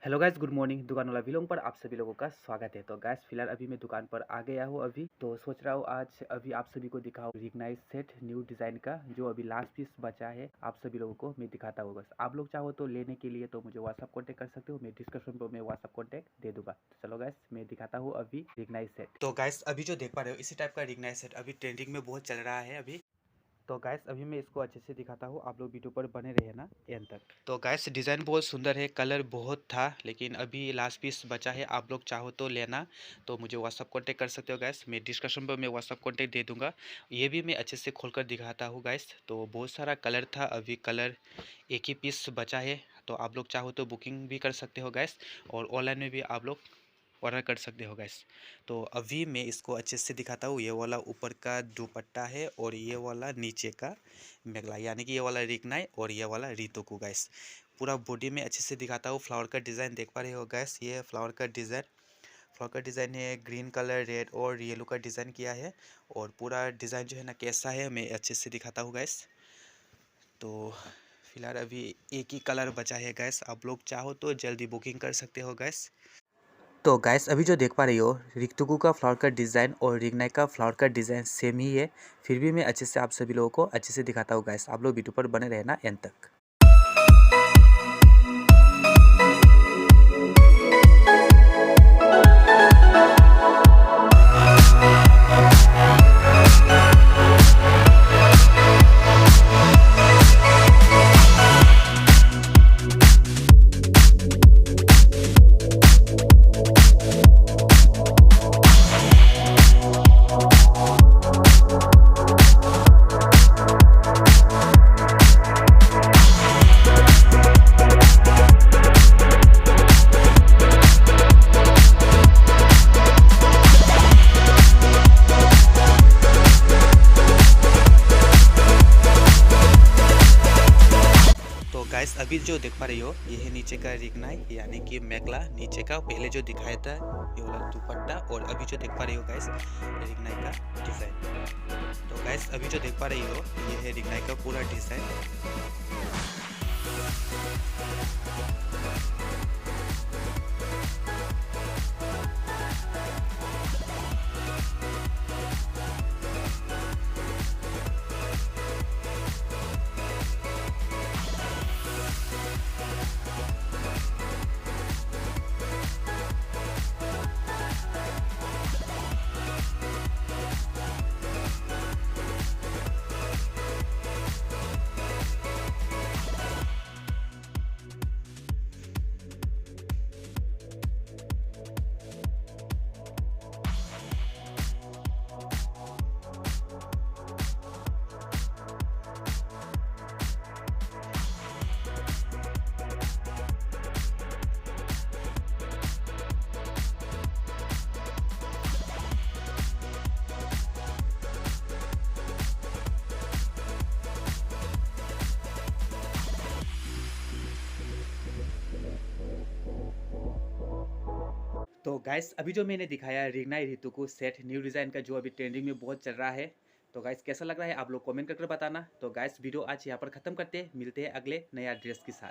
Hello guys, good morning. दुकान वाला vlog पर आप सभी लोगों का स्वागत है। तो गाइस फिलहाल अभी मैं दुकान पर आ गया हूँ। अभी तो सोच रहा हूँ आज अभी आप सभी को दिखाऊँ रिकग्नाइज सेट न्यू डिज़ाइन का, जो अभी लास्ट पीस बचा है। आप सभी लोगों को मैं दिखाता हूँ। बस आप लोग चाहो तो लेने के लिए तो मुझे व्हाट्सअप कॉन्टैक्ट कर सकते हो। मैं डिस्क्रिप्शन पर मैं व्हाट्सअप कॉन्टैक्ट दे दूँगा। तो चलो गाइस, मैं दिखाता हूँ अभी रिकग्नाइज सेट। तो गाइस अभी जो देख पा रहे हो, इसी टाइप का रिकग्नाइज सेट अभी ट्रेंडिंग में बहुत चल रहा है अभी। तो गाइस अभी मैं इसको अच्छे से दिखाता हूँ, आप लोग वीडियो पर बने रहे ना एंड तक। तो गाइस डिज़ाइन बहुत सुंदर है, कलर बहुत था, लेकिन अभी लास्ट पीस बचा है। आप लोग चाहो तो लेना, तो मुझे व्हाट्सअप कॉन्टेक्ट कर सकते हो गाइस। मैं डिस्क्रिप्शन पर मैं व्हाट्सअप कॉन्टेक्ट दे दूंगा। ये भी मैं अच्छे से खोलकर दिखाता हूँ गाइस। तो बहुत सारा कलर था, अभी कलर एक ही पीस बचा है। तो आप लोग चाहो तो बुकिंग भी कर सकते हो गैस, और ऑनलाइन में भी आप लोग ऑर्डर कर सकते हो गैस। तो अभी मैं इसको अच्छे से दिखाता हूँ। ये वाला ऊपर का दुपट्टा है और ये वाला नीचे का मेगला, यानी कि ये वाला रिकनाई और ये वाला रितोकू गैस। पूरा बॉडी में अच्छे से दिखाता हूँ। फ्लावर का डिज़ाइन देख पा रहे हो गैस, ये फ्लावर का डिज़ाइन। फ्लावर का डिज़ाइन है, ग्रीन कलर, रेड और येलो का डिज़ाइन किया है। और पूरा डिज़ाइन जो है ना कैसा है, मैं अच्छे से दिखाता हूँ गैस। तो फिलहाल अभी एक ही कलर बचा है गैस, आप लोग चाहो तो जल्दी बुकिंग कर सकते हो गैस। तो गैस अभी जो देख पा रही हो, रिक्तुकू का फ्लावर का डिज़ाइन और रिगनाई का फ्लावर का डिज़ाइन सेम ही है। फिर भी मैं अच्छे से आप सभी लोगों को अच्छे से दिखाता हूँ गैस। आप लोग वीडियो पर बने रहना एंड तक। तो गाइस अभी जो देख पा रही हो, ये है नीचे का रिगनाई, यानी कि मेगला। नीचे का पहले जो दिखाया था ये वाला दुपट्टा, और अभी जो देख पा रही हो गाइस रिगनाई का डिज़ाइन। तो गाइस अभी जो देख पा रही हो, ये है रिगनाई का पूरा डिज़ाइन। तो गाइस अभी जो मैंने दिखाया रिगनाई रितुकू सेट न्यू डिज़ाइन का, जो अभी ट्रेंडिंग में बहुत चल रहा है। तो गाइस कैसा लग रहा है आप लोग कमेंट करके बताना। तो गाइस वीडियो आज यहाँ पर ख़त्म करते हैं, मिलते हैं अगले नया ड्रेस के साथ।